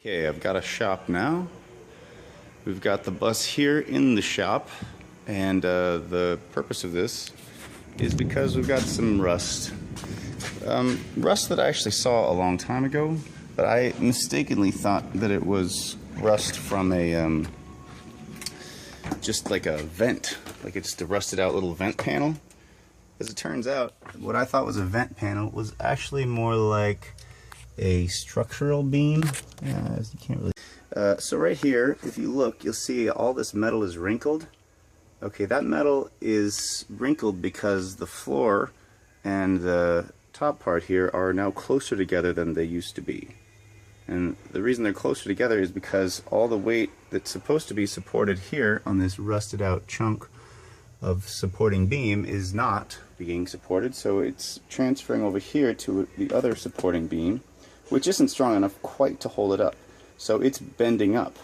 Okay, I've got a shop now. We've got the bus here in the shop, and the purpose of this is because we've got some rust. Rust that I actually saw a long time ago, but I mistakenly thought that it was rust from a, just like a vent, like it's the rusted out little vent panel. As it turns out, what I thought was a vent panel was actually more like a structural beam. Yeah, you can't really. So right here, if you look, you'll see all this metal is wrinkled. Okay, that metal is wrinkled because the floor and the top part here are now closer together than they used to be. And the reason they're closer together is because all the weight that's supposed to be supported here on this rusted out chunk of supporting beam is not being supported, so it's transferring over here to the other supporting beam, which isn't strong enough quite to hold it up. So it's bending up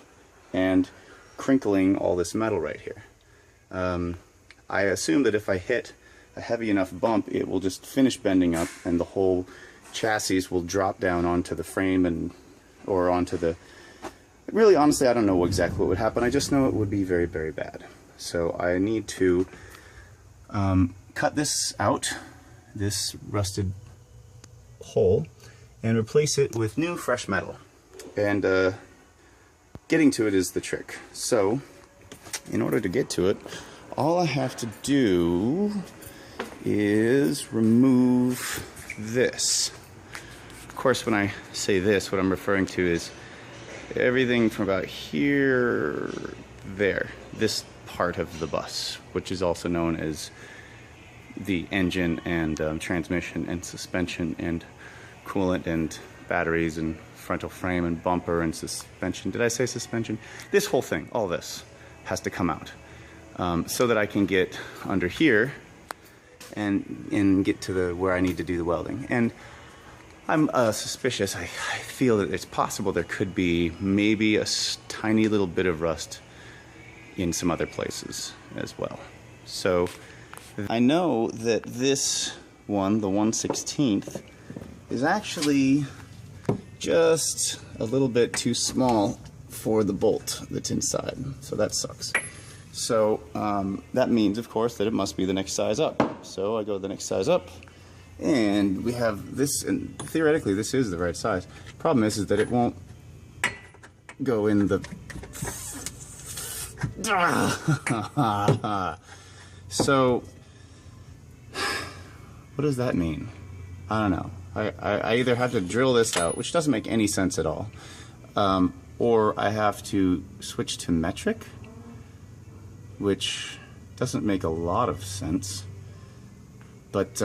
and crinkling all this metal right here. I assume that if I hit a heavy enough bump, it will just finish bending up and the whole chassis will drop down onto the frame or onto the... Really, honestly, I don't know exactly what would happen. I just know it would be very, very bad. So I need to cut this out, this rusted hole, and replace it with new fresh metal. And getting to it is the trick. So in order to get to it, all I have to do is remove this. Of course, when I say this, what I'm referring to is everything from about here, there, this part of the bus, which is also known as the engine and transmission and suspension and coolant and batteries and frontal frame and bumper and suspension. Did I say suspension? This whole thing, all this, has to come out so that I can get under here and get to where I need to do the welding. And I'm suspicious. I feel that it's possible there could be maybe a tiny little bit of rust in some other places as well. So I know that this one, the 1/16th, is actually just a little bit too small for the bolt that's inside, so that sucks. So that means, of course, that it must be the next size up. So I go the next size up, and we have this, and theoretically this is the right size. Problem is that it won't go in the... So what does that mean? I don't know. I either have to drill this out, which doesn't make any sense at all, or I have to switch to metric, which doesn't make a lot of sense. But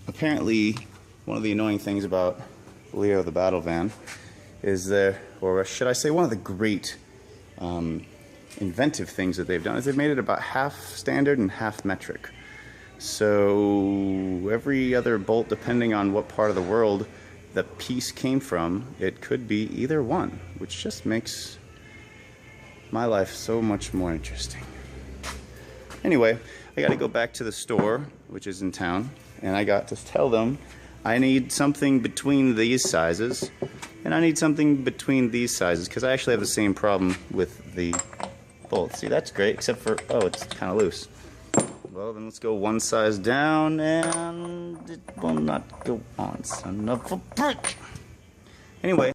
apparently one of the annoying things about Leo the battle van is or should I say one of the great inventive things that they've done is they've made it about half standard and half metric. So every other bolt, depending on what part of the world the piece came from, it could be either one, which just makes my life so much more interesting. Anyway, I got to go back to the store, which is in town, and I got to tell them I need something between these sizes, and I need something between these sizes, because I actually have the same problem with the bolt. See, that's great, except for, oh, it's kind of loose. Well, then let's go one size down, and it will not go on, son of a brick. Anyway,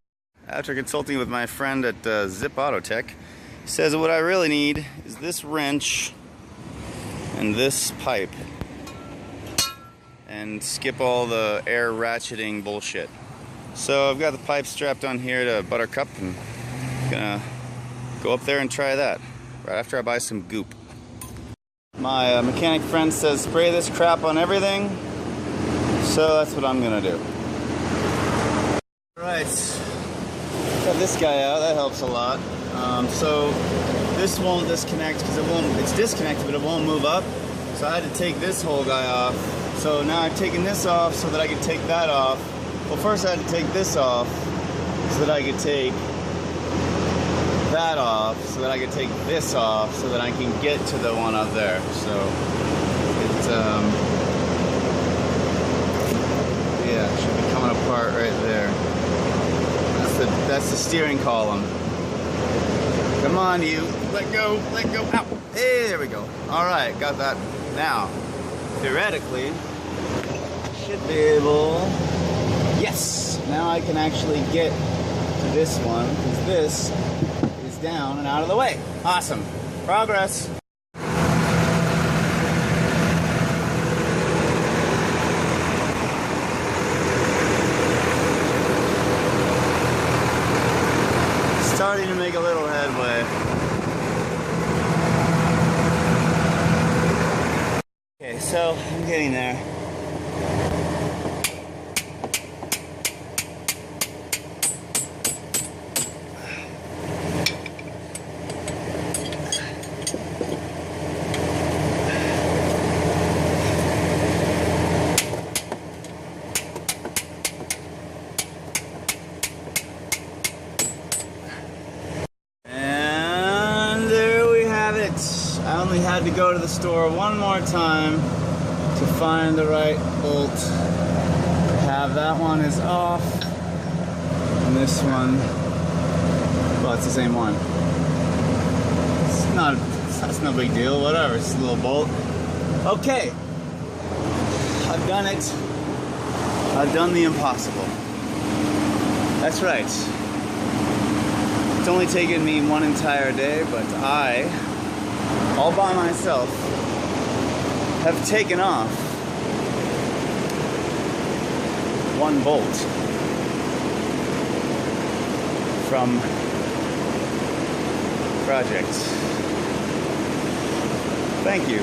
after consulting with my friend at Zip Auto Tech, he says what I really need is this wrench and this pipe, and skip all the air ratcheting bullshit. So I've got the pipe strapped on here to Buttercup, and I'm gonna go up there and try that right after I buy some goop. My mechanic friend says spray this crap on everything, so that's what I'm gonna do. Right, got this guy out, that helps a lot. So this won't disconnect because it's disconnected, but it won't move up. So I had to take this whole guy off. So now I've taken this off so that I could take that off. Well, first I had to take this off so that I could take that off, so that I could take this off, so that I can get to the one up there. So it's yeah, it should be coming apart right there. That's that's the steering column. Come on, you. Let go. Ow. Hey, there we go. All right, got that. Now, theoretically, should be able. Yes. Now I can actually get to this one because this is down and out of the way. Awesome. Progress. Starting to make a little headway. Okay, so I'm getting there. I only had to go to the store one more time to find the right bolt. Have that one is off, and this one, well, it's the same one. That's no big deal. Whatever, it's a little bolt. Okay, I've done it. I've done the impossible. That's right. It's only taken me one entire day, but I, all by myself, have taken off one bolt from project. Thank you.